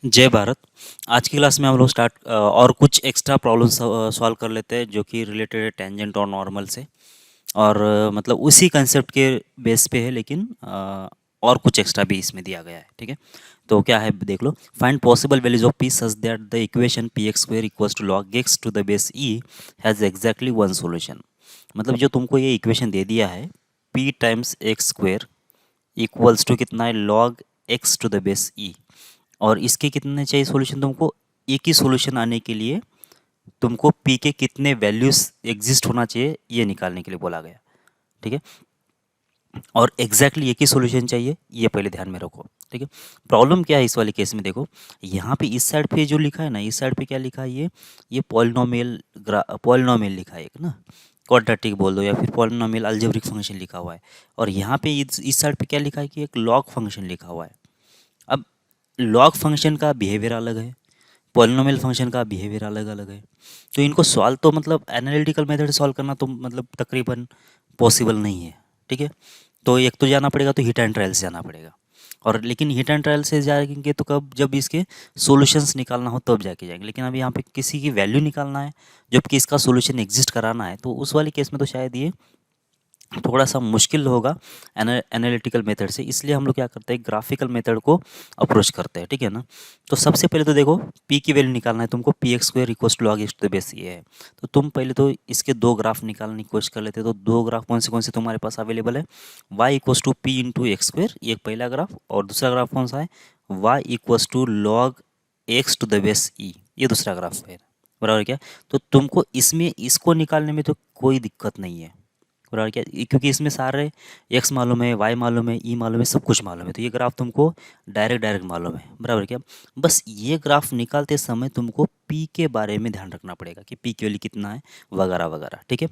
जय भारत। आज की क्लास में हम लोग और कुछ एक्स्ट्रा प्रॉब्लम सॉल्व कर लेते हैं जो कि रिलेटेड है टेंजेंट और नॉर्मल से। और मतलब उसी कंसेप्ट के बेस पे है, लेकिन और कुछ एक्स्ट्रा भी इसमें दिया गया है। ठीक है, तो क्या है देख लो। Find possible values of p such that the equation p x square equals to log x to the base e has exactly one solution. मतलब जो तुमको ये इक्वेशन दे दिया है, p times x square equals to कितना है, log x to the base e. और इसके कितने चाहिए सॉल्यूशन तुमको? एक ही सॉल्यूशन आने के लिए तुमको पी के कितने वैल्यूज एग्जिस्ट होना चाहिए ये निकालने के लिए बोला गया। ठीक है, और एग्जैक्टली एक ही सॉल्यूशन चाहिए, ये पहले ध्यान में रखो। ठीक है, प्रॉब्लम क्या है इस वाले केस में देखो। यहाँ पे इस साइड पे जो लिखा है ना, इस साइड पे क्या लिखा है, ये पॉलिनोमियल लिखा है एक ना, क्वाड्रेटिक बोल दो या फिर पॉलिनोमियल अलजेब्रिक फंक्शन लिखा हुआ है। और यहाँ पे इस साइड पे क्या लिखा है कि एक लॉग फंक्शन लिखा हुआ है। अब लॉग फंक्शन का बिहेवियर अलग है, पॉलिनोमियल फंक्शन का बिहेवियर अलग अलग है। तो इनको सॉल्व तो मतलब एनालिटिकल मेथड से सॉल्व करना तो मतलब तकरीबन पॉसिबल नहीं है। ठीक है, तो एक तो जाना पड़ेगा, तो हिट एंड ट्रायल से जाना पड़ेगा। और लेकिन हिट एंड ट्रायल से जाएंगे तो कब, जब इसके सॉल्यूशंस निकालना हो तब जाके जाएंगे। लेकिन अब यहाँ पे किसी की वैल्यू निकालना है जबकि इसका सॉल्यूशन एग्जिस्ट कराना है, तो उस वाले केस में तो शायद ये थोड़ा सा मुश्किल होगा एनालिटिकल मेथड से। इसलिए हम लोग क्या करते हैं, ग्राफिकल मेथड को अप्रोच करते हैं। ठीक है ना, तो सबसे पहले तो देखो, पी की वैल्यू निकालना है तुमको, p x square equals to log x to the base ये है। तो तुम पहले तो इसके दो ग्राफ निकालने की कोशिश कर लेते हो। तो दो ग्राफ कौन से तुम्हारे पास अवेलेबल है? Y equals to p into x square, ये पहला ग्राफ। और दूसरा ग्राफ कौन सा है? Y equals to log x to the base e, ये दूसरा ग्राफ है। बराबर क्या? तो तुमको इसमें इसको निकालने में तो कोई दिक्कत नहीं है। बराबर क्या, क्योंकि इसमें सारे एक्स मालूम है, वाई मालूम है, ई मालूम है, सब कुछ मालूम है। तो ये ग्राफ तुमको डायरेक्ट डायरेक्ट मालूम है। बराबर क्या, बस ये ग्राफ निकालते समय तुमको पी के बारे में ध्यान रखना पड़ेगा कि पी की वैल्यू कितना है, वगैरह वगैरह। ठीक है,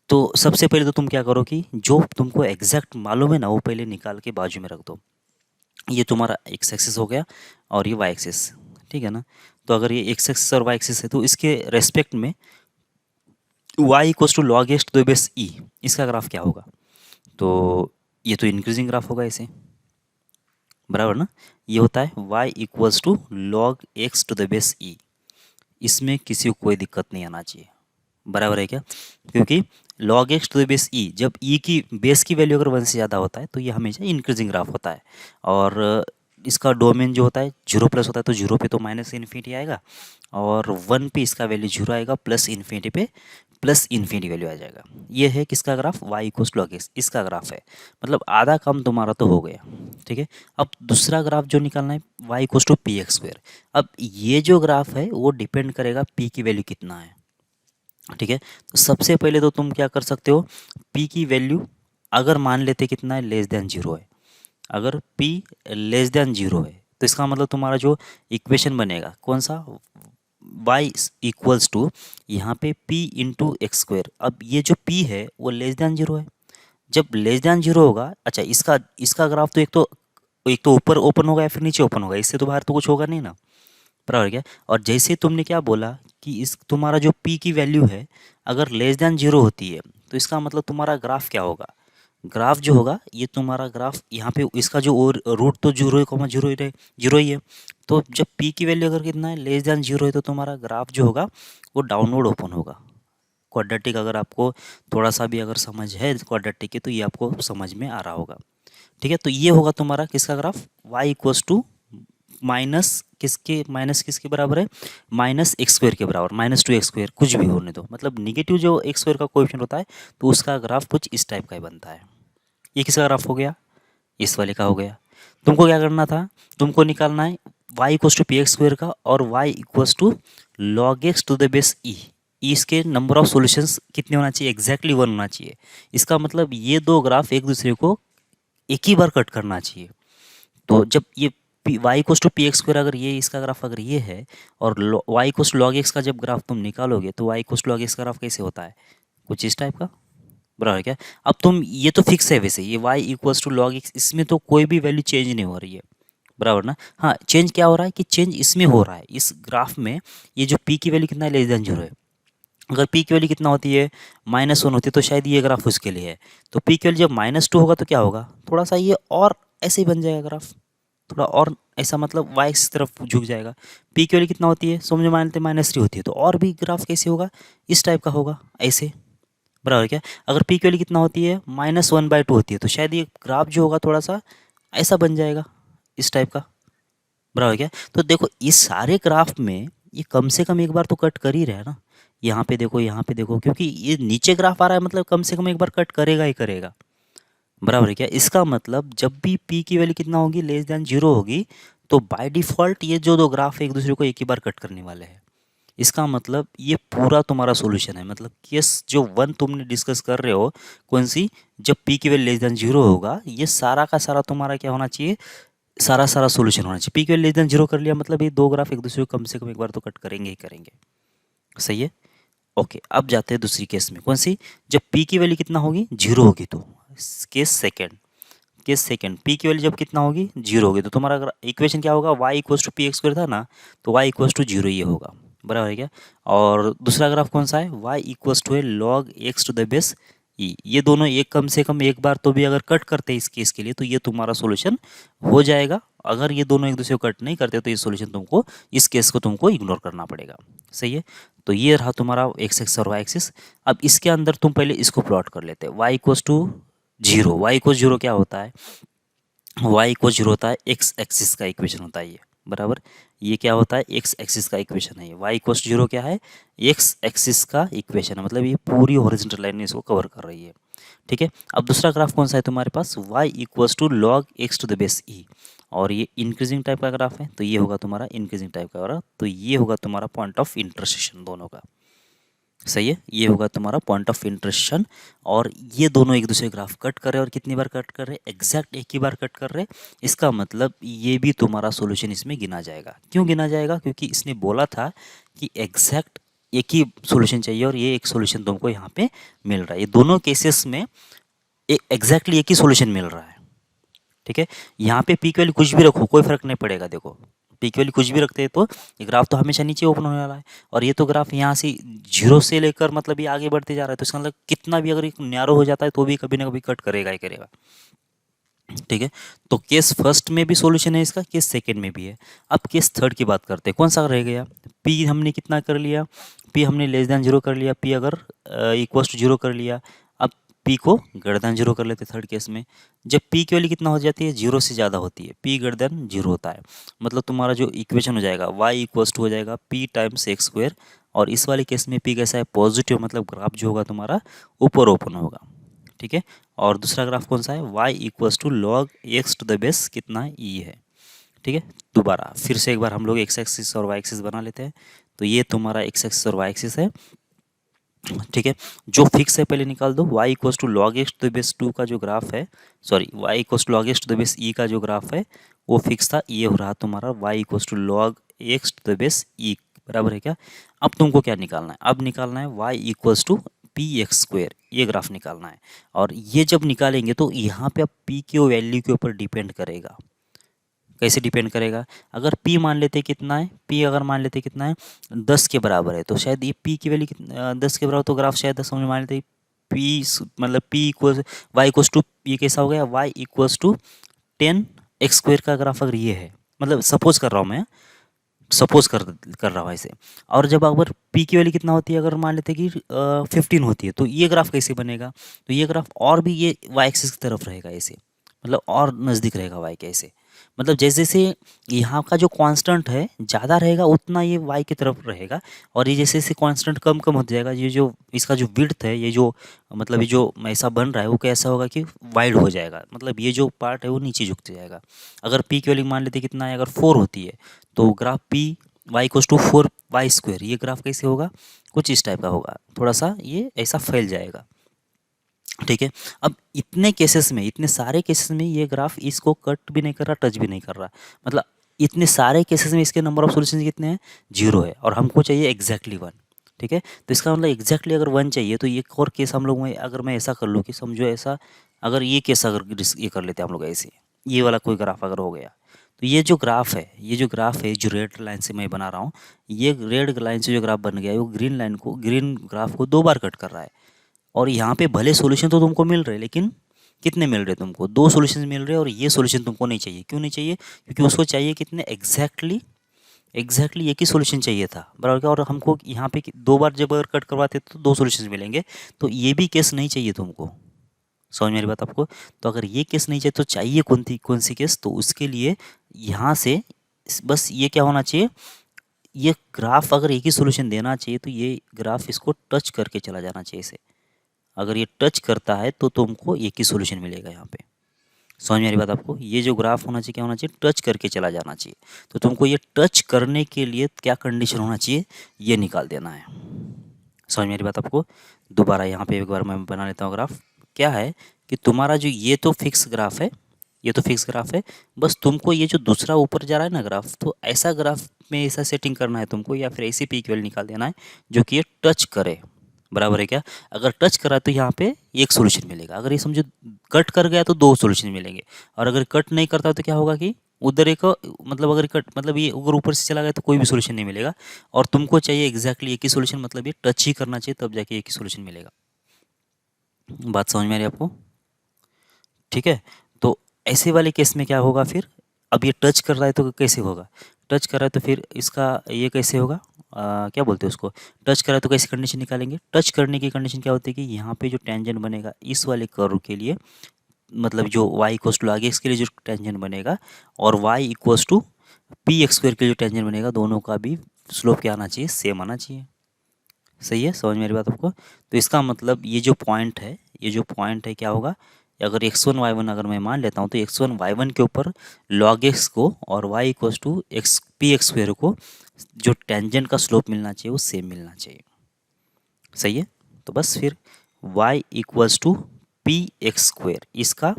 तो सबसे पहले तो तुम क्या करो कि जो तुमको एग्जैक्ट मालूम है ना, वो पहले निकाल के बाजू में रख दो। ये तुम्हारा एक्स एक्सिस हो गया और ये वाई एक्सिस। ठीक है ना, तो अगर ये एक्स एक्सिस और वाई एक्सिस है तो इसके रेस्पेक्ट में y equals to log x to the base e, इसका ग्राफ क्या होगा? तो ये तो इंक्रीजिंग ग्राफ होगा इसे। बराबर ना, ये होता है y equals to log x to the base e. इसमें किसी को कोई दिक्कत नहीं आना चाहिए। बराबर है क्या? क्योंकि log x to the base e, जब ई की बेस की वैल्यू अगर 1 से ज़्यादा होता है तो ये हमेशा इंक्रीजिंग ग्राफ होता है। और इसका डोमेन जो होता है 0 प्लस होता है, तो 0 पे तो माइनस इन्फिनिटी आएगा, और 1 पे इसका वैल्यू 0 आएगा, प्लस इन्फिनिटी पे प्लस इन्फिनिटी वैल्यू आ जाएगा। ये है किसका graph? Y equals log x, इसका ग्राफ है। मतलब आधा काम तुम्हारा तो हो गया। ठीक है, अब दूसरा ग्राफ जो निकालना है, y equals to p x square. अब ये जो ग्राफ है वो डिपेंड करेगा पी की वैल्यू कितना है। ठीक है, तो सबसे पहले तो तुम क्या कर सकते हो, p की वैल्यू अगर मान लेते कितना है, लेस देन जीरो है। अगर p लेस देन जीरो है तो इसका मतलब तुम्हारा जो इक्वेशन बनेगा कौन सा, y इक्वल्स टू यहाँ पे p इंटू एक्स स्क्वायर। अब ये जो p है वो लेस देन जीरो है। जब लेस देन जीरो होगा, अच्छा इसका इसका ग्राफ तो एक तो ऊपर ओपन होगा या फिर नीचे ओपन होगा, इससे तो बाहर तो कुछ होगा नहीं ना। बराबर क्या? और जैसे तुमने क्या बोला कि इस तुम्हारा जो p की वैल्यू है अगर लेस देन जीरो होती है, तो इसका मतलब तुम्हारा ग्राफ क्या होगा? ग्राफ जो होगा, ये तुम्हारा ग्राफ यहाँ पे इसका जो और रूट तो जीरो है, कॉमा जीरो ही रहे, जीरो ही है। तो जब p की वैल्यू अगर कितना है, लेस देन जीरो है, तो तुम्हारा ग्राफ जो होगा वो डाउनवर्ड ओपन होगा। क्वाड्रेटिक अगर आपको थोड़ा सा भी अगर समझ है क्वाड्रेटिक की, तो ये आपको समझ में आ रहा होगा। ठीक है, तो ये होगा तुम्हारा किसका graph, y equals to minus किसके बराबर है, माइनस एक्स स्क्वायर के बराबर, माइनस टू एक्स स्क्वायर, कुछ भी होने दो, मतलब निगेटिव जो एक्स स्क्वायर का कोएफिशिएंट होता है तो उसका ग्राफ कुछ इस टाइप का ही बनता है। ये किसका ग्राफ हो गया? इस वाले का हो गया। तुमको क्या करना था, तुमको निकालना है y equals to p x square का और y equals to log x to the base e. इसके नंबर ऑफ सॉल्यूशंस कितने होना चाहिए, एग्जैक्टली 1 होना चाहिए। इसका मतलब ये दो ग्राफ एक दूसरे को एक ही बार कट करना चाहिए। तो जब ये y cos to p x square, अगर ये इसका ग्राफ अगर ये है और वाई कोस लॉग एक्स का जब ग्राफ तुम निकालोगे तो वाई कोस लॉग एक्स का ग्राफ कैसे होता है, कुछ इस टाइप का। बराबर क्या? अब तुम ये तो फिक्स है वैसे, ये y equals to log x, इसमें तो कोई भी वैल्यू चेंज नहीं हो रही है। बराबर ना? हाँ, चेंज क्या हो रहा है कि चेंज इसमें हो रहा है, इस ग्राफ में। ये जो पी की वैल्यू कितना है, लेस देन जीरो है। अगर पी की वैल्यू कितना होती है, -1 होती है, तो शायद ये ग्राफ उसके लिए है। तो पी की वैल्यू जब -2 होगा तो क्या होगा, थोड़ा सा ये और ऐसे ही बन जाएगा ग्राफ। थोड़ा और ऐसा मतलब वाई एक्सिस की तरफ झुक जाएगा। पी की वैल्यू कितना होती है, समझ में आते -3 होती है, तो और भी ग्राफ कैसे होगा, इस टाइप का होगा ऐसे, बराबर क्या। अगर पी की वैल्यू कितना होती है, -1/2 होती है, तो शायद ये ग्राफ जो होगा थोड़ा सा ऐसा बन जाएगा, इस टाइप का, बराबर क्या। तो देखो इस सारे ग्राफ में ये कम से कम एक बार तो कट कर ही रहा है ना, यहाँ पे देखो, यहाँ पे देखो, क्योंकि ये नीचे ग्राफ आ रहा है, मतलब कम से कम एक बार कट करेगा ही करेगा, बराबर है क्या। इसका मतलब जब भी पी की वैल्यू कितना होगी, <0 होगी, तो बाय डिफ़ॉल्ट ये जो दो ग्राफ है एक दूसरे को एक ही बार कट करने वाले हैं। इसका मतलब ये पूरा तुम्हारा सॉल्यूशन है, मतलब केस जो 1 तुमने डिस्कस कर रहे हो, कौन सी, जब पी की वैल्यू <0 होगा, ये सारा का सारा तुम्हारा क्या होना चाहिए, सारा सारा सॉल्यूशन होना चाहिए। पी की वैल्यू <0 कर लिया, मतलब ये दो ग्राफ एक दूसरे को कम से कम एक बार तो कट करेंगे ही करेंगे, सही है। ओके, अब जाते हैं दूसरी केस में, कौन सी, जब पी की वैल्यू कितना होगी, 0 होगी, तो case second, case second, P की वैल्यू जब कितना होगी, 0 होगी, तो तुम्हारा अगर इक्वेशन क्या होगा, y equals to p x square था ना, तो y इक्वल्स टू 0 ये होगा, बराबर है क्या। और दूसरा ग्राफ कौन सा है, y इक्वल्स टू है log x to the base e, ये दोनों एक कम से कम एक बार तो भी अगर कट करते हैं इस केस के लिए, तो ये तुम्हारा सॉल्यूशन हो जाएगा। अगर ये दोनों एक दूसरे को कट नहीं करते, तो ये सॉल्यूशन तुमको, इस केस को तुमको इग्नोर करना पड़ेगा, सही है। तो ये रहा तुम्हारा एक्स एक्स और वाई एक्सिस। अब इसके अंदर तुम पहले इसको प्लॉट कर लेते हैं, y equals to 0, y equals 0 क्या होता है, y इक्वल 0 होता है, एक्स एक्सिस का इक्वेशन होता है ये, बराबर। ये क्या होता है, एक्स एक्सिस का इक्वेशन है ये, y इक्वल 0 क्या है, एक्स एक्सिस का इक्वेशन है, मतलब ये पूरी हॉरिजॉन्टल लाइन इसको कवर कर रही है, ठीक है। अब दूसरा ग्राफ कौन सा है तुम्हारे पास, y equals to log x to the base e, और ये इंक्रीजिंग टाइप का ग्राफ है, तो ये होगा तुम्हारा इंक्रीजिंग टाइप का ग्राफ, तो ये होगा तुम्हारा पॉइंट ऑफ इंटरसेक्शन दोनों का, सही है। ये होगा तुम्हारा पॉइंट ऑफ इंटरसेक्शन, और ये दोनों एक दूसरे ग्राफ कट कर रहे हैं, और कितनी बार कट कर रहे हैं, एग्जैक्ट एक ही बार कट कर रहे हैं। इसका मतलब ये भी तुम्हारा सॉल्यूशन इसमें गिना जाएगा। क्यों गिना जाएगा, क्योंकि इसने बोला था कि एग्जैक्ट एक ही सॉल्यूशन चाहिए, और ये एक सॉल्यूशन तुमको यहाँ पे मिल रहा है। ये दोनों केसेस में एग्जैक्टली एक ही सॉल्यूशन मिल रहा है, ठीक है। यहाँ पे पी की वैल्यू कुछ भी रखो, कोई फर्क नहीं पड़ेगा। देखो पी की वैल्यू कुछ भी रखते हैं तो ये ग्राफ तो हमेशा नीचे ओपन होने वाला है, और ये तो ग्राफ यहाँ से 0 से लेकर मतलब ये आगे बढ़ते जा रहा है, तो इसका मतलब कितना भी अगर नैरो हो जाता है तो भी कभी ना कभी कट करेगा ही करेगा, ठीक है। तो केस फर्स्ट में भी सॉल्यूशन है इसका, केस सेकंड में भी है। अब केस थर्ड की बात करते हैं, कौन सा रह गया, पी हमने कितना कर लिया, पी हमने <0 कर लिया, पी अगर इक्वल्स टू 0 कर लिया। अब पी को <0 कर लेते थर्ड केस में, जब पी की वैल्यू कितना हो जाती है, 0 से ज़्यादा होती है, पी <0 होता है, मतलब तुम्हारा जो इक्वेशन हो जाएगा वाई इक्वल्स टू हो जाएगा पी टाइम्स एक्स स्क्वायर, और इस वाले केस में पी कैसा है, पॉजिटिव, मतलब ग्राफ जो होगा तुम्हारा ऊपर ओपन होगा, ठीक है। और दूसरा ग्राफ कौन सा है, y equals to log x to the base कितना ई है, ठीक है। दोबारा फिर से एक बार हम लोग एक्स एक्सिस और वाई एक्सिस बना लेते हैं। तो ये तुम्हारा एक्स एक्सिस और वाई एक्सिस है, ठीक है। जो फिक्स है पहले निकाल दो, y equals to log x to the base 2 का जो ग्राफ है, sorry y equals to log x to the base e का जो ग्राफ है वो फिक्स था, ये हो रहा तुम्हारा y equals to log x to the base e, बराबर है क्या। अब तुमको क्या निकालना है, अब निकालना है y equals to p x square, ये ग्राफ निकालना है। और ये जब निकालेंगे तो यहाँ पे अब p की वैल्यू के ऊपर डिपेंड करेगा। कैसे डिपेंड करेगा, अगर p मान लेते कितना है, p अगर मान लेते कितना है, 10 के बराबर है, तो शायद ये p की वैल्यू 10 के बराबर, तो ग्राफ शायद 10 में मान लेते p, मतलब p equal y equals to, ये कैसा हो गया, y equals to 10 x square का ग्राफ अगर ये है, मतलब सपोज कर रहा हूँ मैं, सपोज कर रहा हूँ ऐसे। और जब अगर p की वैल्यू कितना होती है, अगर मान लेते कि 15 होती है, तो ये ग्राफ कैसे बनेगा, तो ये ग्राफ और भी ये y एक्सिस की तरफ रहेगा ऐसे, मतलब और नज़दीक रहेगा y के ऐसे, मतलब जैसे जैसे यहाँ का जो कांस्टेंट है ज़्यादा रहेगा उतना ये y की तरफ रहेगा, और ये जैसे जैसे कांस्टेंट कम कम होता जाएगा, ये जो इसका जो विड्थ है, ये जो मतलब ये जो ऐसा बन रहा है वो कैसा होगा कि वाइड हो जाएगा, मतलब ये जो पार्ट है वो नीचे झुकते जाएगा। अगर p की वैल्यू मान लेते कितना है, अगर 4 होती है, तो graph p y equals to 4y square, ये ग्राफ कैसे होगा, कुछ इस टाइप का होगा, थोड़ा सा ये ऐसा फैल जाएगा, ठीक है। अब इतने केसेस में, इतने सारे केसेस में ये ग्राफ इसको कट भी नहीं कर रहा, टच भी नहीं कर रहा, मतलब इतने सारे केसेस में इसके नंबर ऑफ सॉल्यूशन कितने हैं, 0 है, और हमको चाहिए एग्जैक्टली 1, ठीक है। तो इसका मतलब एग्जैक्टली अगर 1 चाहिए, तो एक और केस हम लोग में, अगर मैं ऐसा कर लूँ कि समझो ऐसा, अगर ये केस अगर ये कर लेते हैं हम लोग ऐसे, ये वाला कोई ग्राफ अगर हो गया, तो ये जो ग्राफ है, ये जो ग्राफ है जो रेड लाइन से मैं बना रहा हूँ, ये रेड लाइन से जो ग्राफ बन गया है वो ग्रीन लाइन को, ग्रीन ग्राफ को 2 बार कट कर रहा है। और यहाँ पे भले सॉल्यूशन तो तुमको मिल रहे हैं, लेकिन कितने मिल रहे तुमको, 2 सॉल्यूशन मिल रहे हैं और ये सॉल्यूशन तुमको नहीं चाहिए। क्यों नहीं चाहिए? क्योंकि उसको चाहिए कितने एग्जैक्टली एक ही सॉल्यूशन चाहिए था, बराबर क्या। और हमको यहाँ पे 2 बार जब अगर कट करवाते तो 2 सॉल्यूशन मिलेंगे, तो ये भी केस नहीं चाहिए तुमको। समझ में आ रही बात आपको? तो अगर ये केस नहीं चाहिए तो चाहिए कौन सी केस, तो उसके लिए यहाँ से बस ये क्या होना चाहिए, ये ग्राफ अगर एक ही सॉल्यूशन देना चाहिए तो ये ग्राफ इसको टच करके चला जाना चाहिए इसे। अगर ये टच करता है तो तुमको एक ही सॉल्यूशन मिलेगा यहाँ पे। समझ में आ रही बात आपको? ये जो ग्राफ होना चाहिए क्या होना चाहिए, टच करके चला जाना चाहिए। तो तुमको ये टच करने के लिए क्या कंडीशन होना चाहिए, ये निकाल देना है। समझ में आ रही बात आपको? दोबारा यहाँ पे एक बार मैं बना लेता हूँ ग्राफ। क्या है कि तुम्हारा जो ये तो फिक्स ग्राफ है, ये तो फिक्स ग्राफ है, बस तुमको ये जो दूसरा ऊपर जा रहा है ना ग्राफ, तो ऐसा ग्राफ में ऐसा सेटिंग करना है तुमको, या फिर ऐसी पीक वैल्यू निकाल देना है जो कि ये टच करे। बराबर है क्या? अगर टच करा तो यहाँ पे एक सॉल्यूशन मिलेगा, अगर ये समझो कट कर गया तो 2 सॉल्यूशन मिलेंगे, और अगर कट नहीं करता तो क्या होगा कि उधर एक, मतलब अगर कट मतलब ये अगर ऊपर से चला गया तो कोई भी सॉल्यूशन नहीं मिलेगा। और तुमको चाहिए एग्जैक्टली एक ही सॉल्यूशन, मतलब ये टच ही करना चाहिए तब जाके एक ही सॉल्यूशन मिलेगा। बात समझ में आ रही है आपको? ठीक है। तो ऐसे वाले केस में क्या होगा फिर, अब ये टच कर रहा है तो कैसे होगा, टच कर रहा है तो फिर इसका ये कैसे होगा, क्या बोलते हैं उसको, टच करा तो कैसी कंडीशन निकालेंगे। टच करने की कंडीशन क्या होती है कि यहाँ पे जो टेंजेंट बनेगा इस वाले कर्व के लिए, मतलब जो y इक्वस टू आगे इसके लिए जो टेंजेंट बनेगा, और y equals to p x square के जो टेंजेंट बनेगा, दोनों का भी स्लोप क्या आना चाहिए, सेम आना चाहिए। सही है, समझ मेरी बात आपको? तो इसका मतलब ये जो पॉइंट है, ये जो पॉइंट है क्या होगा, अगर x1 y1 अगर मैं मान लेता हूँ तो x1 y1 के ऊपर log x को और y equals to x p x square को जो टेंजेंट का स्लोप मिलना चाहिए वो सेम मिलना चाहिए। सही है। तो बस फिर y equals to p x square इसका,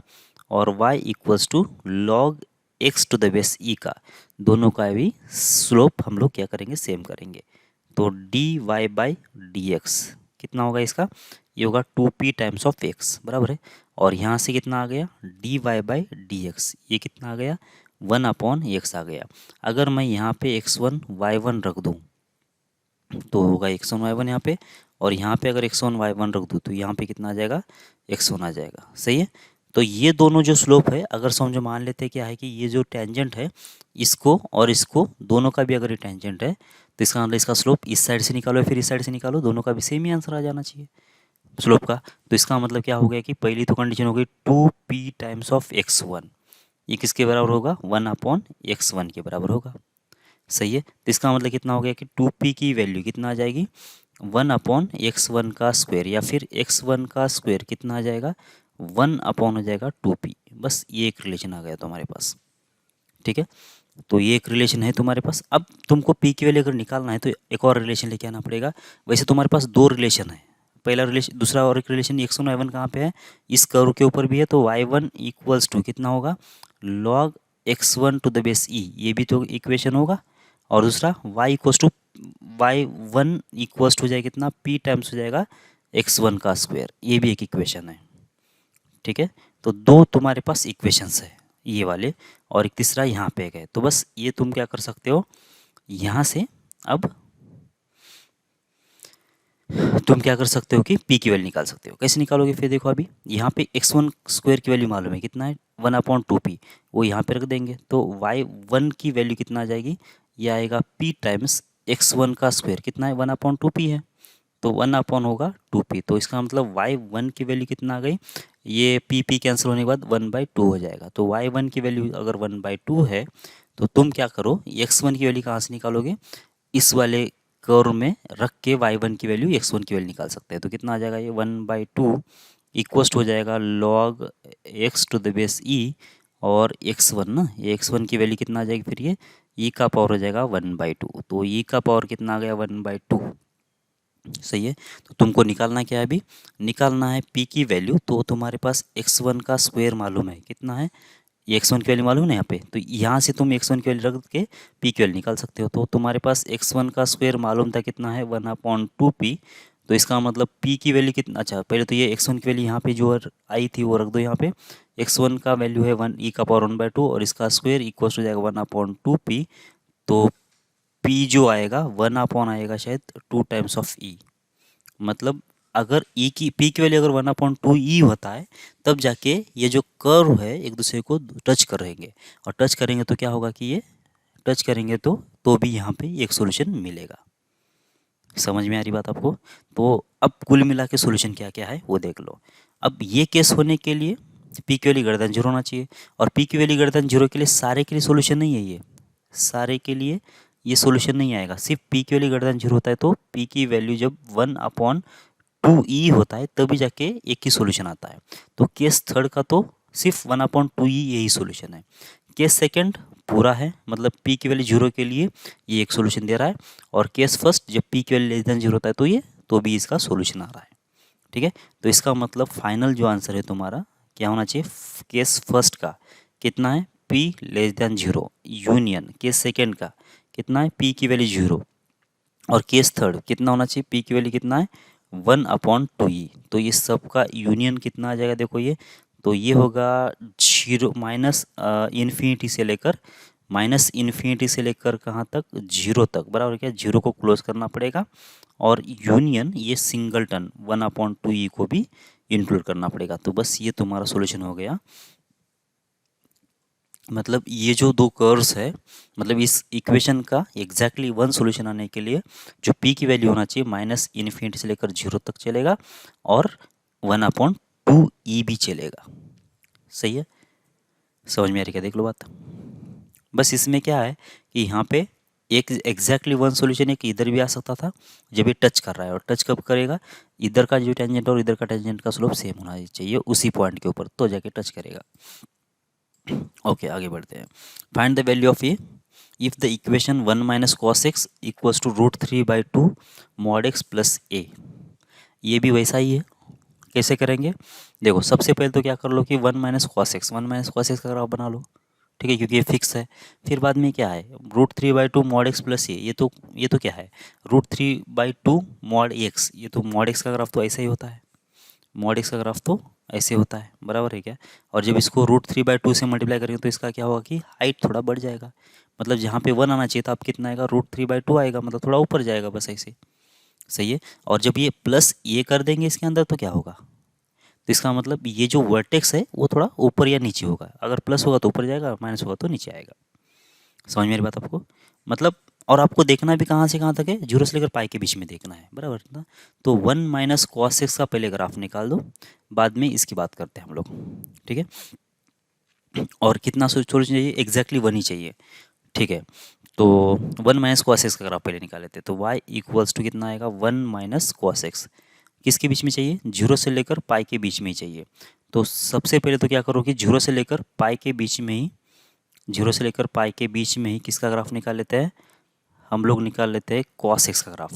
और y equals to log x to the base e का, दोनों का भी स्लोप हम लोग क्या करेंगे, सेम करेंगे। तो d y by d x कितना होगा इसका, ये होगा 2p टाइम्स ऑफ x, बराबर है। और यहाँ से कितना आ गया, d y by d x, ये कितना आ गया, 1/x आ गया। अगर मैं यहाँ पे x1 y1 रख दूँ तो होगा x1 y1 यहाँ पे, और यहाँ पे अगर x1 y1 रख दूँ तो यहाँ पे कितना आ जाएगा, x1 आ जाएगा। सही है। तो ये दोनों जो स्लोप है, अगर समझो मान लेते हैं क्या है कि ये जो टेंजेंट है इसको और इसको दोनों का भी अगर ये टेंजेंट है, तो इसका मतलब इसका स्लोप इस साइड से निकालो या फिर इस साइड से निकालो, दोनों का भी सेम ही आंसर आ जाना चाहिए स्लोप का। तो इसका मतलब क्या हो गया कि पहली तो कंडीशन हो गई 2p टाइम्स ऑफ x1, ये किसके बराबर होगा, 1/x1 के बराबर होगा। सही है। तो इसका मतलब कितना हो गया कि 2p की वैल्यू कितना आ जाएगी, 1/x1 का स्क्वायर, या फिर x1 का स्क्वायर कितना आ जाएगा, 1 हो जाएगा 2p। बस ये एक रिलेशन आ गया तुम्हारे पास। ठीक है। तो ये एक रिलेशन है तुम्हारे पास। अब तुमको p की वैल्यू अगर निकालना है तो एक और रिलेशन लेके आना पड़ेगा। वैसे तुम्हारे पास 2 रिलेशन है, पहला रिलेशन, दूसरा और एक रिलेशन x1 y1 कहाँ पे है, इस कर्व के ऊपर भी है। तो y1 इक्वल्स टू कितना होगा, log x1 to the base e, ये भी तो इक्वेशन होगा। और दूसरा y equals to y1 equals to हो जाएगा कितना, p टाइम्स हो जाएगा x1 का स्क्वायर, ये भी एक इक्वेशन है। ठीक है। तो 2 तुम्हारे पास इक्वेशंस है ये वाले, और एक तीसरा यहाँ पे गए। तो बस ये तुम क्या कर सकते हो, यहाँ से अब तुम क्या कर सकते हो कि p की वैल्यू निकाल सकते हो। कैसे निकालोगे फिर देखो, अभी यहाँ पे x1 स्क्वायर की वैल्यू मालूम है कितना है, 1/2p, वो यहाँ पे रख देंगे। तो y1 की वैल्यू कितना आ जाएगी, ये आएगा p टाइम्स x1 का स्क्वायर कितना है, 1/2p है, तो 1 होगा 2p। तो इसका मतलब y1 की वैल्यू कितना आ गई, ये p कैंसिल होने के बाद 1/2 हो जाएगा। तो y1 की वैल्यू अगर 1/2 है तो तुम क्या करो, x1 की वैल्यू कहाँ से निकालोगे, इस वाले कर्व में रख के y1 की वैल्यू x1 की वैल्यू निकाल सकते हैं। तो कितना आ जाएगा, ये 1/2 इक्वस्ट हो जाएगा log x to the base e, और x1 ना, ये x1 की वैल्यू कितना आ जाएगी फिर, ये e का पावर हो जाएगा 1/2। तो e का पावर कितना आ गया, 1/2। सही है। तो तुमको निकालना क्या है, अभी निकालना है p की वैल्यू। तो तुम्हारे पास x1 का स्क्वायर मालूम है कितना है, ये x1 की वैल्यू मालूम है ना यहाँ पे, तो यहाँ से तुम x1 की वैल्यू रख के p की वैल्यू निकाल सकते हो। तो तुम्हारे पास x1 का स्क्वायर मालूम था कितना है, 1/2p। तो इसका मतलब p की वैल्यू कितना, अच्छा पहले तो ये x1 की वैल्यू यहाँ पे जो आई थी वो रख दो यहाँ पे। x1 का वैल्यू है 1 e का पावर 1/2, और इसका स्क्वायर इक्वल हो जाएगा 1/2p। तो p जो आएगा 1 आएगा शायद 2 टाइम्स ऑफ e, मतलब अगर ई की पी की वैल्यू अगर 1/2 होता है तब जाके ये जो कर्व है एक दूसरे को टच करेंगे, और टच करेंगे तो क्या होगा कि ये टच करेंगे तो भी यहाँ पे एक सॉल्यूशन मिलेगा। समझ में आ रही बात आपको? तो अब कुल मिला के सॉल्यूशन क्या क्या है वो देख लो। अब ये केस होने के लिए पी की वैल्यू ग्रेटर देन 0 होना चाहिए, और पी की वैल्यू ग्रेटर देन 0 के लिए सारे के लिए सॉल्यूशन नहीं है ये, सारे के लिए ये सॉल्यूशन नहीं आएगा। सिर्फ पी की वैल्यू ग्रेटर देन 0 होता है तो पी की वैल्यू जब 1/2 होता है तभी जाके एक ही सॉल्यूशन आता है। तो केस थर्ड का तो सिर्फ 1/2 यही सॉल्यूशन है। केस सेकंड पूरा है, मतलब पी की वैल्यू 0 के लिए ये एक सॉल्यूशन दे रहा है, और केस फर्स्ट जब पी की वैल्यू लेस देन 0 होता है तो ये तो भी इसका सॉल्यूशन आ रहा है। ठीक है, तो इसका मतलब फाइनल जो आंसर है तुम्हारा क्या होना चाहिए? केस फर्स्ट का कितना है? P less than 0 union case second का कितना है? पी की वैल्यू 0, और केस थर्ड कितना होना चाहिए? पी की वैल्यू कितना है? 1/2 तो ये सब का यूनियन कितना आ जाएगा? देखो ये तो ये होगा 0 माइनस इन्फिनिटी से लेकर कहाँ तक? 0 तक, बराबर क्या? 0 को क्लोज करना पड़ेगा, और यूनियन ये सिंगलटन 1/2 को भी इंक्लूड करना पड़ेगा। तो बस ये तुम्हारा सॉल्यूशन हो गया। मतलब ये जो दो कर्व्स है, मतलब इस इक्वेशन का एग्जैक्टली वन सॉल्यूशन आने के लिए जो पी की वैल्यू होना चाहिए माइनस इन्फिनिटी से लेकर 0 तक चलेगा, और 1/2 भी चलेगा। सही है? समझ में आ रही क्या? देख लो बात। बस इसमें क्या है कि यहाँ पे एक एग्जैक्टली वन सॉल्यूशन एक इधर भी आ सकता था जब ये टच कर रहा है, और टच कब करेगा? इधर का जो टेंजेंट और इधर का टेंजेंट का स्लोप सेम होना चाहिए उसी पॉइंट के ऊपर, तो जाके टच करेगा। ओके, आगे बढ़ते हैं। Find the value of a if the equation 1 minus cos x equals to √3/2 mod x plus a. ये भी वैसा ही है। कैसे करेंगे? देखो, सबसे पहले तो क्या कर लो कि 1 माइनस कॉस एक्स का ग्राफ बना लो। ठीक है, क्योंकि ये फिक्स है। फिर बाद में क्या है? √3/2 मॉड एक्स प्लस ए, ये तो क्या है? √3/2 मॉड एक्स, ये तो मॉड एक्स का ग्राफ तो ऐसा ही होता है। मॉड एक्स का ग्राफ तो ऐसे होता है, बराबर है क्या? और जब इसको √3/2 से मल्टीप्लाई करेंगे तो इसका क्या होगा कि हाइट थोड़ा बढ़ जाएगा। मतलब जहाँ पे 1 आना चाहिए था, अब कितना आएगा? √3/2 आएगा, मतलब थोड़ा ऊपर जाएगा, बस ऐसे। सही है? और जब ये प्लस ये कर देंगे इसके अंदर तो क्या होगा? तो इसका मतलब ये जो वर्टेक्स है वो थोड़ा ऊपर या नीचे होगा। अगर प्लस होगा तो ऊपर जाएगा, माइनस होगा तो नीचे आएगा। समझ में मेरी बात आपको? मतलब और आपको देखना भी कहाँ से कहाँ तक है? 0 से लेकर पाई के बीच में देखना है, बराबर ना? तो 1 माइनस कॉस एक्स का पहले ग्राफ निकाल दो, बाद में इसकी बात करते हैं हम लोग। ठीक है, और कितना सोल्यूशन चाहिए? एग्जैक्टली 1 ही चाहिए। ठीक है, तो 1 माइनस कॉस एक्स का ग्राफ पहले निकाल लेते हैं। तो y इक्वल्स टू कितना आएगा? 1 माइनस कॉस एक्स। किसके बीच में चाहिए? 0 से लेकर पाई के बीच में ही चाहिए। तो सबसे पहले तो क्या करो कि 0 से लेकर पाई के बीच में ही 0 से लेकर पाई के बीच में ही किसका ग्राफ निकाल लेते हैं? हम लोग निकाल लेते हैं कॉस एक्स का ग्राफ।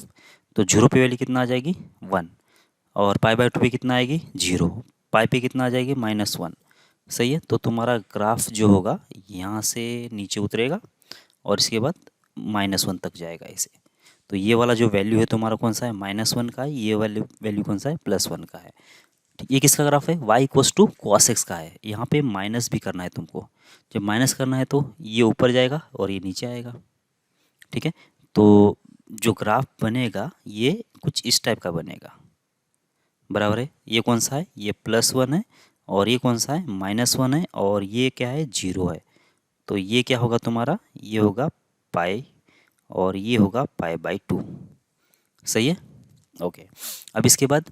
तो 0 पे वैल्यू कितना आ जाएगी? 1, और पाई/2 पे कितना आएगी? 0, पाई पे कितना आ जाएगी? -1। सही है? तो तुम्हारा ग्राफ जो होगा यहाँ से नीचे उतरेगा, और इसके बाद -1 तक जाएगा ऐसे। तो ये वाला जो वैल्यू है तुम्हारा कौन सा है? -1 का है। ये वैल्यू वैल्यू कौन सा है? +1 का है। ठीक, ये किसका ग्राफ है? y equals to cos x का है। यहाँ पे माइनस भी करना है तुमको। जब माइनस करना है तो ये ऊपर जाएगा और ये नीचे आएगा। ठीक है, तो जो ग्राफ बनेगा ये कुछ इस टाइप का बनेगा, बराबर है? ये कौन सा है? ये +1 है, और ये कौन सा है? -1 है, और ये क्या है? 0 है। तो ये क्या होगा तुम्हारा? ये होगा पाई, और ये होगा पाई/2। सही है? ओके, अब इसके बाद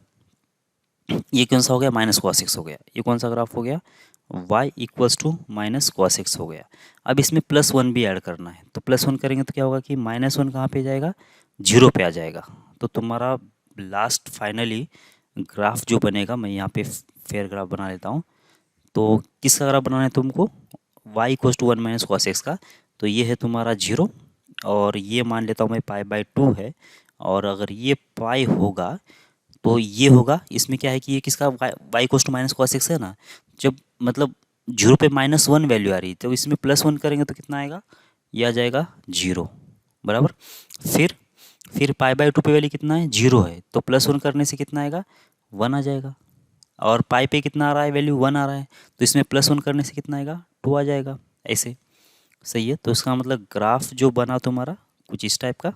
ये कौन सा हो गया? माइनस कॉस एक्स हो गया। ये कौन सा ग्राफ हो गया? y equals to minus cos x हो गया। अब इसमें +1 भी ऐड करना है, तो +1 करेंगे तो क्या होगा कि -1 कहाँ पे जाएगा? 0 पे आ जाएगा। तो तुम्हारा लास्ट फाइनली ग्राफ जो बनेगा, मैं यहाँ पे फेयर ग्राफ बना लेता हूँ। तो किसका ग्राफ बनाना है तुमको? y equals to 1 minus cos x का। तो ये है तुम्हारा 0, और ये मान लेता हूँ मैं पाई/2 है, और अगर ये पाई होगा तो ये होगा। इसमें क्या है कि ये किसका? y equals to minus cos x है ना। जब मतलब 0 पे -1 वैल्यू आ रही है, तो इसमें +1 करेंगे तो कितना आएगा? ये आ जाएगा 0, बराबर। फिर पाई/2 पे वैल्यू कितना है? 0 है, तो +1 करने से कितना आएगा? 1 आ जाएगा। और पाई पे कितना आ रहा है? वैल्यू 1 आ रहा है, तो इसमें +1 करने से कितना आएगा? 2 आ जाएगा ऐसे। सही है? तो इसका मतलब ग्राफ जो बना तुम्हारा कुछ इस टाइप का,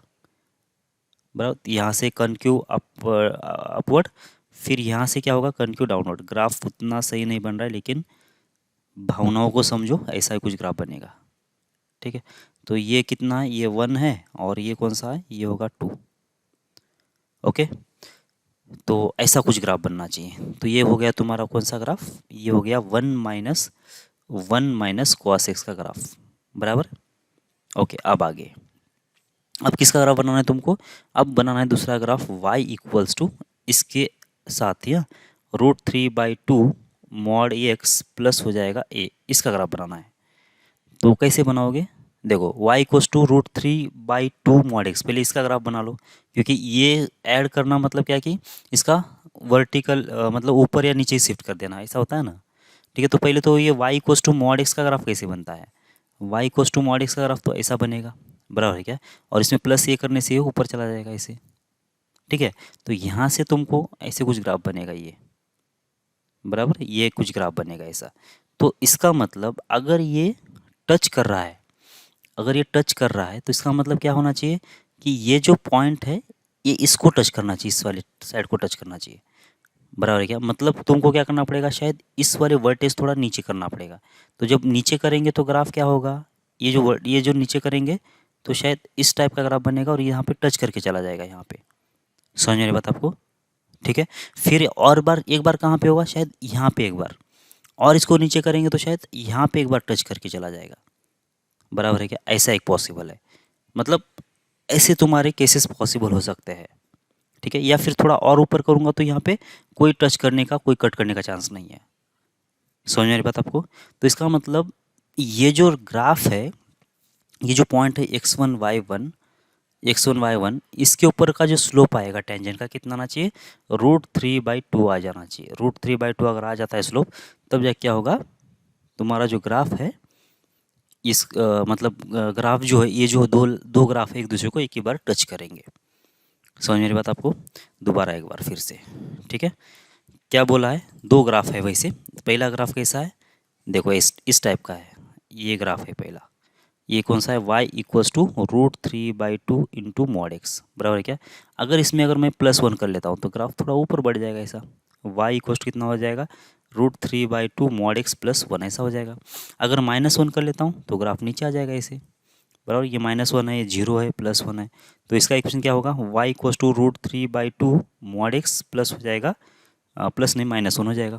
बराबर। यहाँ से कनक्यू अपवर्ड, फिर यहाँ से क्या होगा, कंटिन्यू डाउनवर्ड। ग्राफ उतना सही नहीं बन रहा है, लेकिन भावनाओं को समझो, ऐसा ही कुछ ग्राफ बनेगा। ठीक है, तो ये कितना है, ये 1 है, और ये कौन सा है, ये होगा 2। ओके, तो ऐसा कुछ ग्राफ बनना चाहिए। तो ये हो गया तुम्हारा कौन सा ग्राफ, ये हो गया 1 - cos x का ग्राफ, बराबर। ओके, अब आगे, अब किसका ग्राफ बनाना है तुमको, अब बनाना है दूसरा ग्राफ y इक्वल्स टू इसके साथ या √3/2 मॉड x प्लस हो जाएगा a, इसका ग्राफ बनाना है। तो कैसे बनाओगे, देखो y equals to √3/2 mod x, पहले इसका ग्राफ बना लो, क्योंकि ये ऐड करना मतलब क्या कि इसका वर्टिकल मतलब ऊपर या नीचे शिफ्ट कर देना, ऐसा होता है ना। ठीक है, तो पहले तो ये y equals to mod x का ग्राफ कैसे बनता है, y equals to mod x का ग्राफ तो ऐसा बनेगा, बराबर है क्या, और इसमें प्लस ये करने से ये ऊपर चला जाएगा ऐसे। ठीक है, तो यहाँ से तुमको ऐसे कुछ ग्राफ बनेगा ये, बराबर, ये कुछ ग्राफ बनेगा ऐसा। तो इसका मतलब अगर ये टच कर रहा है, अगर ये टच कर रहा है तो इसका मतलब क्या होना चाहिए कि ये जो पॉइंट है ये इसको टच करना चाहिए, इस वाले साइड को टच करना चाहिए, बराबर है क्या। मतलब तुमको क्या करना पड़ेगा, शायद इस वाले वर्टेज थोड़ा नीचे करना पड़ेगा। तो जब नीचे करेंगे तो ग्राफ क्या होगा, ये जो नीचे करेंगे तो शायद इस टाइप का ग्राफ बनेगा, और यहाँ पे टच करके चला जाएगा यहाँ पे। समझ में आ रही बात आपको, ठीक है। फिर और बार एक बार कहाँ पे होगा, शायद यहाँ पे एक बार, और इसको नीचे करेंगे तो शायद यहाँ पे एक बार टच करके चला जाएगा, बराबर है क्या। ऐसा एक पॉसिबल है, मतलब ऐसे तुम्हारे केसेस पॉसिबल हो सकते हैं। ठीक है, या फिर थोड़ा और ऊपर करूँगा तो यहाँ पे कोई टच करने का, कोई कट करने का चांस नहीं है। समझ में आ रही बात आपको। तो इसका मतलब ये जो ग्राफ है, ये जो पॉइंट है x1 y1 इसके ऊपर का जो स्लोप आएगा टेंजेंट का, कितना आना चाहिए, √3/2 आ जाना चाहिए। √3/2 अगर आ जाता है स्लोप, तब जाके क्या होगा, तुम्हारा जो ग्राफ है इस मतलब ग्राफ जो है, ये जो दो दो ग्राफ है एक दूसरे को एक ही बार टच करेंगे। समझ मेरी बात आपको, दोबारा एक बार फिर से। ठीक है, क्या बोला है, दो ग्राफ है वैसे। पहला ग्राफ कैसा है, देखो इस टाइप का है, ये ग्राफ है पहला। ये कौन सा है, y equals to √3/2 into mod x, बराबर है क्या। अगर इसमें अगर मैं +1 कर लेता हूँ तो ग्राफ थोड़ा ऊपर बढ़ जाएगा ऐसा। y इक्वल्स टू कितना हो जाएगा, √3/2 मॉड एक्स +1 ऐसा हो जाएगा। अगर -1 कर लेता हूँ तो ग्राफ नीचे आ जाएगा ऐसे, बराबर। ये -1 है, ये 0 है, +1 है, तो इसका इक्वेशन क्या होगा, y equals to √3/2 mod x plus हो जाएगा, प्लस नहीं -1 हो जाएगा।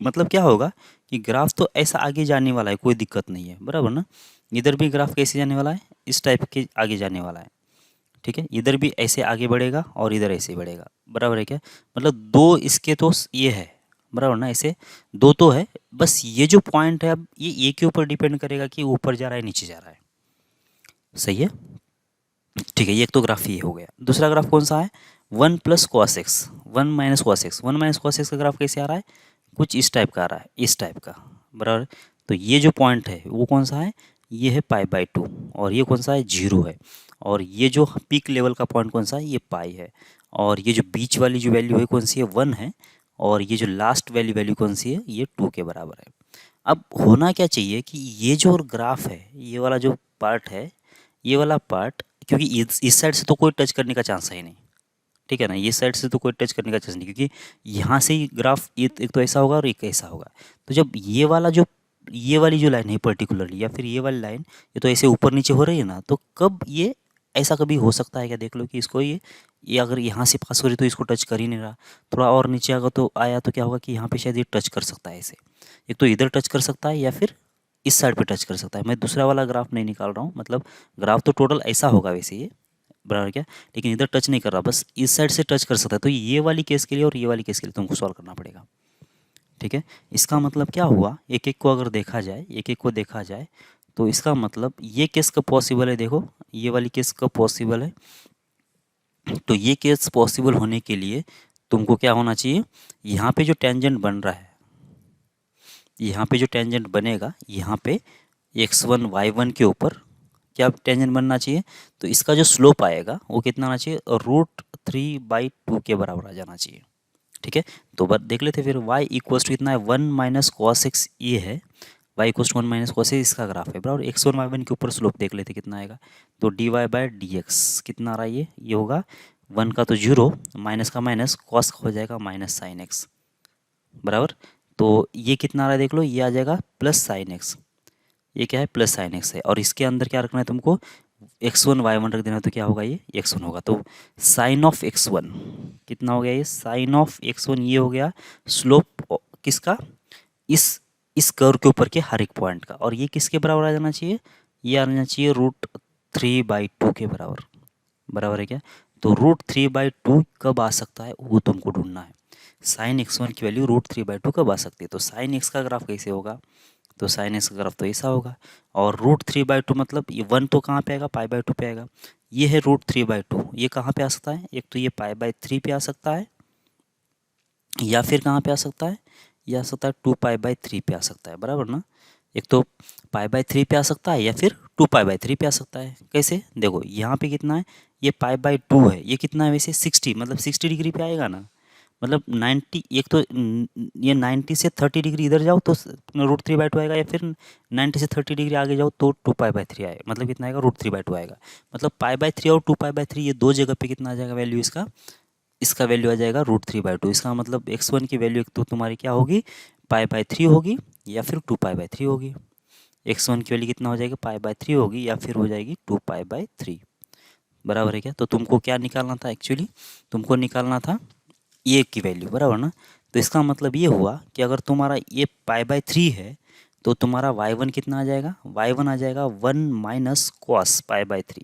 मतलब क्या होगा कि ग्राफ तो ऐसा आगे जाने वाला है, कोई दिक्कत नहीं है, बराबर ना। इधर भी ग्राफ कैसे जाने वाला है, इस टाइप के आगे जाने वाला है। ठीक है, इधर भी ऐसे आगे बढ़ेगा और इधर ऐसे बढ़ेगा, बराबर है क्या। मतलब दो इसके तो ये है, बराबर ना, ऐसे दो तो है, बस ये जो पॉइंट है अब ये के ऊपर डिपेंड करेगा कि ऊपर जा रहा है नीचे जा रहा है। सही है, ठीक है। ये एक तो ग्राफ ये हो गया। दूसरा ग्राफ कौन सा है, 1 + cos x 1 - cos x 1 - cos x का ग्राफ कैसे आ रहा है, कुछ इस टाइप का आ रहा है, इस टाइप का, बराबर। तो ये जो पॉइंट है वो कौन सा है, ये है π/2, और ये कौन सा है, 0 है। और ये जो पीक लेवल का पॉइंट कौन सा है, ये पाई है। और ये जो बीच वाली जो वैल्यू है कौन सी है, 1 है। और ये जो लास्ट वैल्यू कौन सी है, ये 2 के बराबर है। अब होना क्या चाहिए कि ये जो ग्राफ है, ये वाला जो पार्ट है, ये वाला पार्ट, क्योंकि इस साइड से तो कोई टच करने का चांस है ही नहीं, ठीक है ना। ये साइड से तो कोई टच करने का चांस नहीं, क्योंकि यहाँ से ही ग्राफ एक तो ऐसा होगा और एक ऐसा होगा। तो जब ये वाली जो लाइन है पर्टिकुलरली, या फिर ये वाली लाइन, ये तो ऐसे ऊपर नीचे हो रही है ना, तो कब ये ऐसा कभी हो सकता है क्या, देख लो कि इसको ये अगर यहाँ से पास हो रही तो इसको टच कर ही नहीं रहा। थोड़ा और नीचे अगर तो आया तो क्या होगा कि यहाँ पे शायद ये टच कर सकता है ऐसे। एक तो इधर टच कर सकता है या फिर इस साइड पे टच कर सकता है। मैं दूसरा वाला ग्राफ नहीं निकाल रहा हूँ, मतलब ग्राफ तो टोटल ऐसा होगा वैसे ये, बराबर क्या, लेकिन इधर टच नहीं कर रहा, बस इस साइड से टच कर सकता है। तो ये वाली केस के लिए और ये वाली केस के लिए तुमको सॉल्व करना पड़ेगा। ठीक है, इसका मतलब क्या हुआ, एक एक को अगर देखा जाए, एक एक को देखा जाए, तो इसका मतलब ये केस कब पॉसिबल है, देखो ये वाली केस कब पॉसिबल है। तो ये केस पॉसिबल होने के लिए तुमको क्या होना चाहिए, यहाँ पे जो टेंजेंट बन रहा है, यहाँ पे जो टेंजेंट बनेगा, यहाँ पे x1 y1 के ऊपर क्या टेंजेंट बनना चाहिए, तो इसका जो स्लोप आएगा वो कितना आना चाहिए, √3/2 के बराबर आ जाना चाहिए। ठीक है, तो बात देख लेते फिर, y इक्वल्स टू कितना है, 1 - cos x ये है, y equals to 1 - cos x इसका ग्राफ है, बराबर। x1 y1 के ऊपर स्लोप देख लेते कितना आएगा, तो dy/dx कितना आ रहा है, ये होगा 1 का तो 0, माइनस का माइनस, कॉस का हो जाएगा माइनस साइन एक्स, बराबर। तो ये कितना आ रहा है देख लो, ये आ जाएगा प्लस साइन एक्स, ये क्या है प्लस साइन एक्स है, और इसके अंदर क्या रखना है तुमको, x1 y1 रख देना, तो क्या होगा ये x1 होगा। तो साइन ऑफ x1 कितना हो गया, ये साइन ऑफ x1 ये हो गया स्लोप किसका, इस इस कर्व के ऊपर के हर एक पॉइंट का, और ये किसके बराबर आ जाना चाहिए, ये आ जाना चाहिए √3/2 के बराबर, बराबर है क्या। तो √3/2 कब आ सकता है वो तुमको ढूंढना है, साइन x1 की वैल्यू √3/2 कब आ सकती है। तो साइन x का ग्राफ कैसे होगा, तो साइन एक्स का ग्राफ तो ऐसा होगा, और √3/2 मतलब ये 1 तो कहाँ पे आएगा, π/2 पे आएगा, ये है √3/2, ये कहाँ पे आ सकता है, एक तो ये π/3 पे आ सकता है, या फिर कहाँ पे आ सकता है, ये आ सकता है 2π/3 पे आ सकता है, बराबर ना। एक तो π/3 पे आ सकता है, या फिर 2π/3 पे आ सकता है। कैसे, देखो यहाँ पे कितना है, ये π/2 है, ये कितना है वैसे 60, मतलब 60 डिग्री पे आएगा ना, मतलब 90, एक तो ये 90 से 30 डिग्री इधर जाओ तो √3/2 आएगा, या फिर 90 से 30 डिग्री आगे जाओ तो 2π/3 आएगा, मतलब कितना आएगा √3/2 आएगा। मतलब π/3 और 2π/3 ये दो जगह पे कितना आ जाएगा वैल्यू इसका, इसका वैल्यू आ जाएगा √3/2। इसका मतलब x1 की वैल्यू एक तो तुम्हारी क्या होगी, π/3 होगी, या फिर 2π/3 होगी। x1 की वैल्यू कितना हो जाएगी, π/3 होगी, या फिर हो जाएगी 2π/3, बराबर है क्या। तो तुमको क्या निकालना था एक्चुअली, तुमको निकालना था ए की वैल्यू, बराबर ना। तो इसका मतलब ये हुआ कि अगर तुम्हारा ये π/3 है, तो तुम्हारा y1 कितना आ जाएगा, y1 आ जाएगा 1 माइनस कॉस π/3,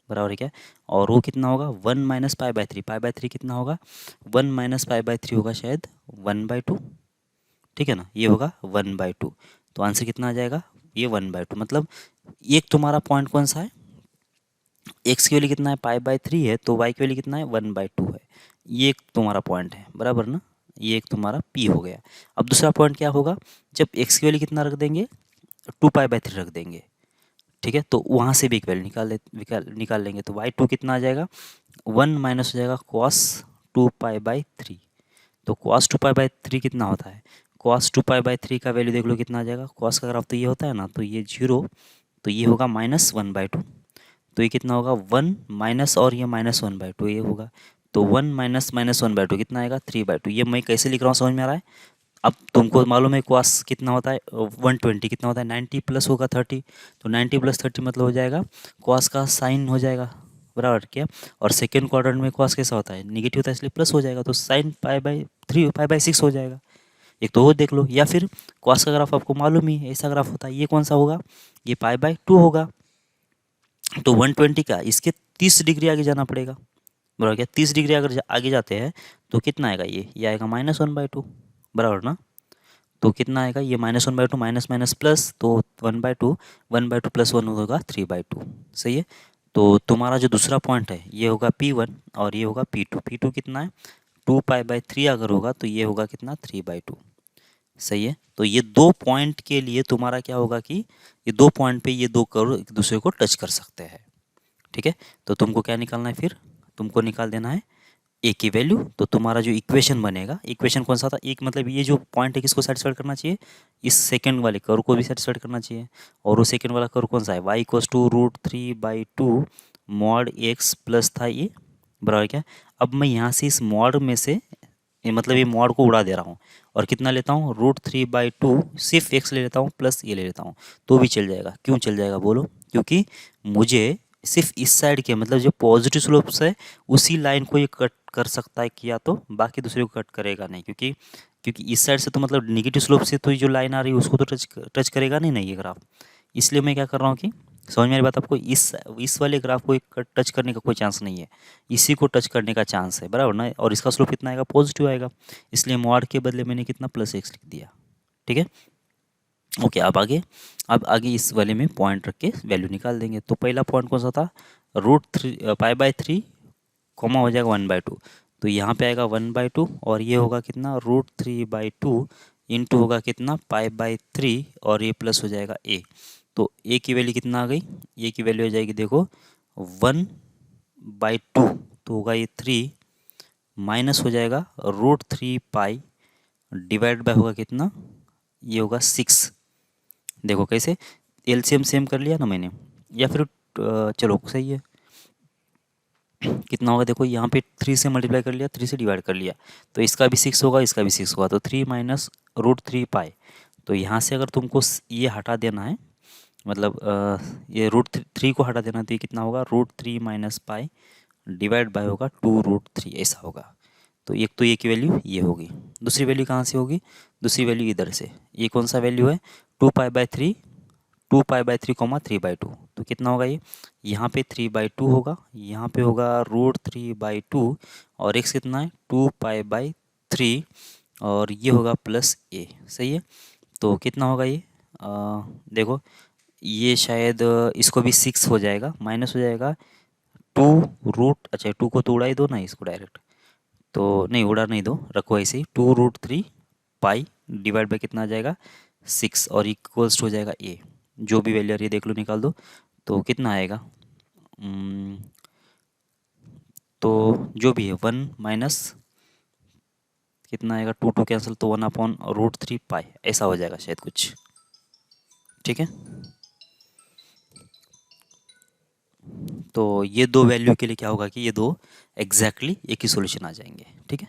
बराबर है क्या। और वो कितना होगा 1 माइनस π/3, π/3 कितना होगा 1 माइनस π/3 होगा शायद 1/2, ठीक है ना, ये होगा 1/2। तो आंसर कितना आ जाएगा, ये 1/2, मतलब एक तुम्हारा पॉइंट कौन सा है, एक्स की वैल्यू कितना है π/3 है, तो वाई की वैल्यू कितना है 1/2 है, ये एक तुम्हारा पॉइंट है, बराबर ना, ये एक तुम्हारा पी हो गया। अब दूसरा पॉइंट क्या होगा, जब एक्स की वैल्यू कितना रख देंगे, 2π/3 रख देंगे, ठीक है, तो वहाँ से भी एक वैल्यू निकाल लेंगे, तो y2 कितना आ जाएगा, 1 माइनस हो जाएगा कॉस 2π/3। तो कॉस 2π/3 कितना होता है, कॉस 2π/3 का वैल्यू देख लो कितना आ जाएगा, कॉस का ग्राफ तो ये होता है ना, तो ये 0, तो ये होगा -1/2, तो ये कितना होगा 1 माइनस, और ये -1/2 ये होगा, तो 1 माइनस -1/2 कितना आएगा 3/2। ये मैं कैसे लिख रहा हूँ समझ में आ रहा है। अब तुमको मालूम है कॉस कितना होता है 120 कितना होता है 90 प्लस होगा 30, तो 90 प्लस 30 मतलब हो जाएगा कॉस का साइन हो जाएगा, बराबर क्या। और सेकेंड क्वाड्रेंट में कॉस कैसा होता है निगेटिव होता है, इसलिए प्लस हो जाएगा, तो साइन π/3 π/6 हो जाएगा। एक तो वो देख लो, या फिर कॉस का ग्राफ आपको मालूम ही है ऐसा ग्राफ होता है, ये कौन सा होगा, ये π/2 होगा। तो 120 का इसके 30 डिग्री आगे जाना पड़ेगा, बराबर क्या, 30 डिग्री अगर आगे जाते हैं तो कितना आएगा, ये आएगा -1/2, बराबर ना। तो कितना आएगा ये -1/2 माइनस माइनस प्लस, तो 1/2, 1/2 प्लस 1 होगा 3/2, सही है। तो तुम्हारा जो दूसरा पॉइंट है ये होगा P1 और ये होगा P2, P2 कितना है 2π/3 अगर होगा तो ये होगा कितना 3/2, सही है। तो ये दो पॉइंट के लिए तुम्हारा क्या होगा कि ये दो पॉइंट पे ये दो कर्व एक दूसरे को टच कर सकते हैं, ठीक है। तो तुमको क्या निकालना है फिर, तुमको निकाल देना है ए की वैल्यू। तो तुम्हारा जो इक्वेशन बनेगा, इक्वेशन कौन सा था, एक मतलब ये जो पॉइंट है किसको सेटिस्फाइड करना चाहिए, इस सेकंड वाले कर्व को भी सेटिस्फाइड करना चाहिए। और वो सेकंड वाला कर्व कौन सा है, y equals to √3/2 mod x plus था ये, बराबर क्या। अब मैं यहाँ से इस मॉड में से ये मतलब ये मॉड को उड़ा दे रहा हूँ, और कितना लेता हूँ √3/2 सिर्फ x ले लेता हूँ प्लस ये ले लेता हूँ, तो भी चल जाएगा। क्यों चल जाएगा बोलो, क्योंकि मुझे सिर्फ इस साइड के मतलब जो पॉजिटिव स्लोप्स है उसी लाइन को ये कट कर सकता है, किया तो बाकी दूसरे को कट करेगा नहीं, क्योंकि क्योंकि इस साइड से तो मतलब निगेटिव स्लोप से तो ये जो लाइन आ रही है उसको तो टच करेगा नहीं ये ग्राफ। इसलिए मैं क्या कर रहा हूँ कि समझ में आ रही बात आपको, इस वाले ग्राफ को टच करने का कोई चांस नहीं है, इसी को टच करने का चांस है, बराबर ना। और इसका स्लोप कितना आएगा पॉजिटिव आएगा, इसलिए मॉड के बदले मैंने कितना +x लिख दिया, ठीक है। ओके अब आगे इस वाले में पॉइंट रख के वैल्यू निकाल देंगे। तो पहला पॉइंट कौन सा था, π/3 कॉमा हो जाएगा 1/2, तो यहाँ पे आएगा 1/2 और ये होगा कितना √3/2 इंटू होगा कितना π/3 और ये प्लस हो जाएगा a। तो a की वैल्यू कितना आ गई, a की वैल्यू हो जाएगी देखो 1/2, तो होगा ये 3 माइनस हो जाएगा √3π डिवाइड बाय होगा कितना, ये होगा 6। देखो कैसे एलसीएम सेम कर लिया ना मैंने, या फिर चलो सही है, कितना होगा देखो, यहाँ पे 3 से मल्टीप्लाई कर लिया, 3 से डिवाइड कर लिया, तो इसका भी 6 होगा, इसका भी 6 होगा, तो 3 माइनस रूट 3 पाई। तो यहाँ से अगर तुमको ये हटा देना है, मतलब ये रूट 3 को हटा देना, तो ये कितना होगा, root 3 minus pi divide by होगा 2√3, ऐसा होगा। तो एक तो ये की वैल्यू ये होगी, दूसरी वैल्यू कहाँ से होगी, दूसरी वैल्यू इधर से, ये कौन सा वैल्यू है, 2 पाई बाय 3, 2 पाई बाय 3 3/2, तो कितना होगा ये, यहाँ पे 3/2 होगा, यहाँ पे होगा √3/2, और x कितना है 2 पाई बाय 3, और ये होगा प्लस a, सही है। तो कितना होगा ये, देखो ये शायद इसको भी 6 हो जाएगा, माइनस हो जाएगा 2 रूट, अच्छा 2 को तो उड़ा ही दो ना इसको डायरेक्ट, तो नहीं उड़ा नहीं दो, रखो ऐसे ही, 2√3 पाई डिवाइड बाई कितना आ जाएगा 6, और इक्वल्स हो जाएगा ए, जो भी वैल्यू आ रही है देख लो निकाल दो, तो कितना आएगा, हम्म, तो जो भी है 1 माइनस कितना आएगा, 2 कैंसिल, तो 1/√3 पाई, ऐसा हो जाएगा शायद कुछ, ठीक है। तो ये दो वैल्यू के लिए क्या होगा कि ये दो एग्जैक्टली एक ही सॉल्यूशन आ जाएंगे, ठीक है।